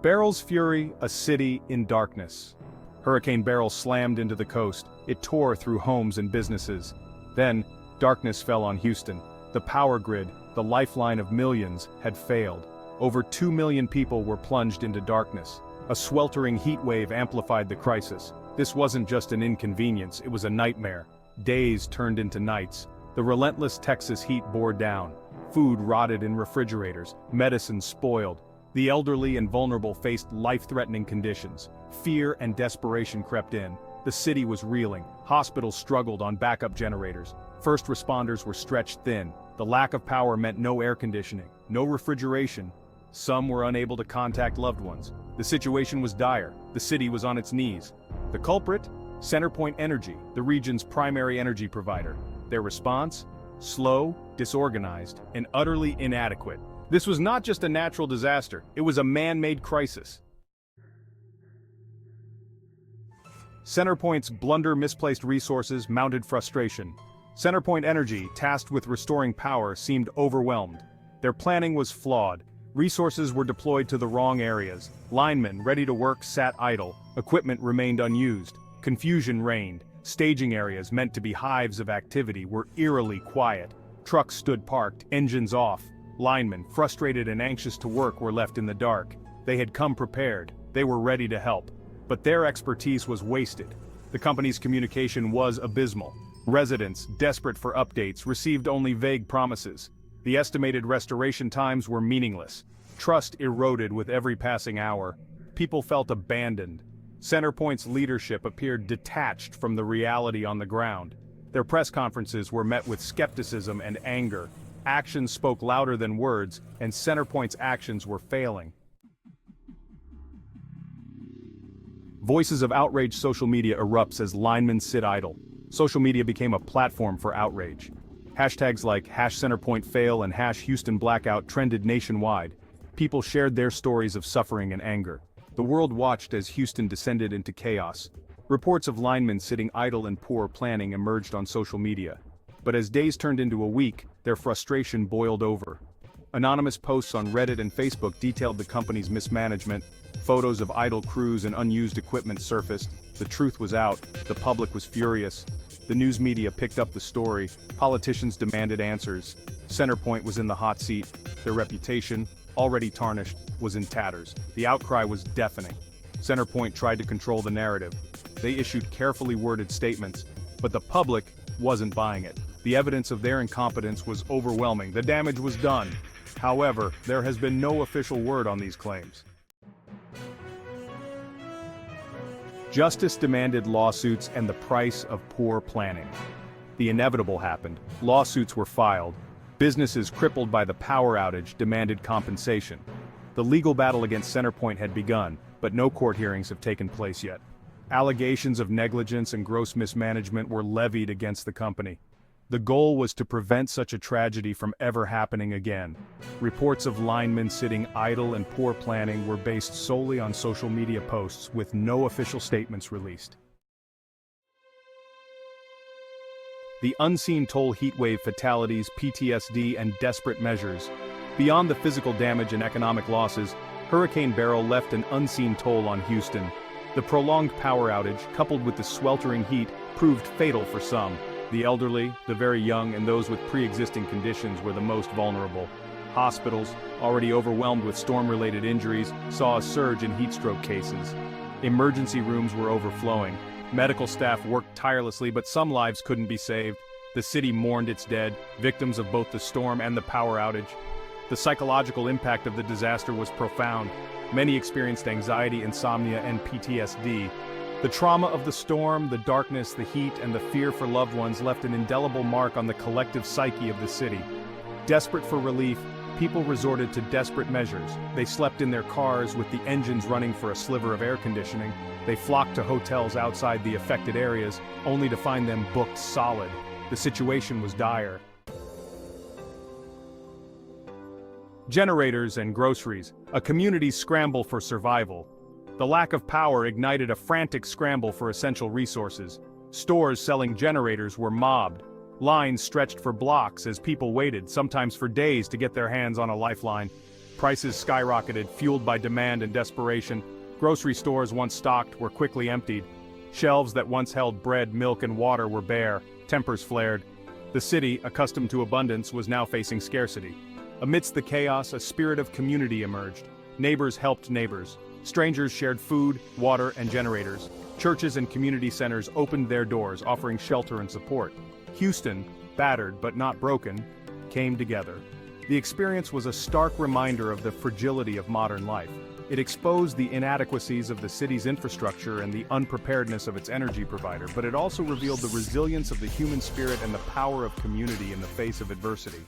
Beryl's fury, a city in darkness. Hurricane Beryl slammed into the coast. It tore through homes and businesses. Then, darkness fell on Houston. The power grid, the lifeline of millions, had failed. Over 2 million people were plunged into darkness. A sweltering heat wave amplified the crisis. This wasn't just an inconvenience, it was a nightmare. Days turned into nights. The relentless Texas heat bore down. Food rotted in refrigerators, medicine spoiled. The elderly and vulnerable faced life-threatening conditions. Fear and desperation crept in. The city was reeling. Hospitals struggled on backup generators. First responders were stretched thin. The lack of power meant no air conditioning, no refrigeration. Some were unable to contact loved ones. The situation was dire. The city was on its knees. The culprit? CenterPoint Energy, the region's primary energy provider. Their response? Slow, disorganized, and utterly inadequate. This was not just a natural disaster, it was a man-made crisis. CenterPoint's blunder, misplaced resources, mounted frustration. CenterPoint Energy, tasked with restoring power, seemed overwhelmed. Their planning was flawed. Resources were deployed to the wrong areas. Linemen, ready to work, sat idle. Equipment remained unused. Confusion reigned. Staging areas, meant to be hives of activity, were eerily quiet. Trucks stood parked, engines off. Linemen, frustrated and anxious to work, were left in the dark. They had come prepared. They were ready to help. But their expertise was wasted. The company's communication was abysmal. Residents, desperate for updates, received only vague promises. The estimated restoration times were meaningless. Trust eroded with every passing hour. People felt abandoned. CenterPoint's leadership appeared detached from the reality on the ground. Their press conferences were met with skepticism and anger. Actions spoke louder than words, and CenterPoint's actions were failing. Voices of outrage. Social media erupts as linemen sit idle. Social media became a platform for outrage. Hashtags like #CenterPointFail and #HoustonBlackout trended nationwide. People shared their stories of suffering and anger. The world watched as Houston descended into chaos. Reports of linemen sitting idle and poor planning emerged on social media. But as days turned into a week, their frustration boiled over. Anonymous posts on Reddit and Facebook detailed the company's mismanagement. Photos of idle crews and unused equipment surfaced. The truth was out. The public was furious. The news media picked up the story. Politicians demanded answers. CenterPoint was in the hot seat. Their reputation, already tarnished, was in tatters. The outcry was deafening. CenterPoint tried to control the narrative. They issued carefully worded statements, but the public wasn't buying it. The evidence of their incompetence was overwhelming. The damage was done. However, there has been no official word on these claims. Justice demanded lawsuits and the price of poor planning. The inevitable happened. Lawsuits were filed. Businesses crippled by the power outage demanded compensation. The legal battle against CenterPoint had begun, but no court hearings have taken place yet. Allegations of negligence and gross mismanagement were levied against the company. The goal was to prevent such a tragedy from ever happening again. Reports of linemen sitting idle and poor planning were based solely on social media posts with no official statements released. The unseen toll: heatwave fatalities, PTSD, and desperate measures. Beyond the physical damage and economic losses, Hurricane Beryl left an unseen toll on Houston. The prolonged power outage, coupled with the sweltering heat, proved fatal for some. The elderly, the very young, and those with pre-existing conditions were the most vulnerable. Hospitals, already overwhelmed with storm-related injuries, saw a surge in heat stroke cases. Emergency rooms were overflowing. Medical staff worked tirelessly, but some lives couldn't be saved. The city mourned its dead, victims of both the storm and the power outage. The psychological impact of the disaster was profound. Many experienced anxiety, insomnia, and PTSD. The trauma of the storm, the darkness, the heat, and the fear for loved ones left an indelible mark on the collective psyche of the city. Desperate for relief, people resorted to desperate measures. They slept in their cars with the engines running for a sliver of air conditioning. They flocked to hotels outside the affected areas, only to find them booked solid. The situation was dire. Generators and groceries, a community's scramble for survival. The lack of power ignited a frantic scramble for essential resources. Stores selling generators were mobbed. Lines stretched for blocks as people waited, sometimes for days, to get their hands on a lifeline. Prices skyrocketed, fueled by demand and desperation. Grocery stores once stocked were quickly emptied. Shelves that once held bread, milk, and water were bare. Tempers flared. The city, accustomed to abundance, was now facing scarcity. Amidst the chaos, a spirit of community emerged. Neighbors helped neighbors. Strangers shared food, water, and generators. Churches and community centers opened their doors, offering shelter and support. Houston, battered but not broken, came together. The experience was a stark reminder of the fragility of modern life. It exposed the inadequacies of the city's infrastructure and the unpreparedness of its energy provider, but it also revealed the resilience of the human spirit and the power of community in the face of adversity.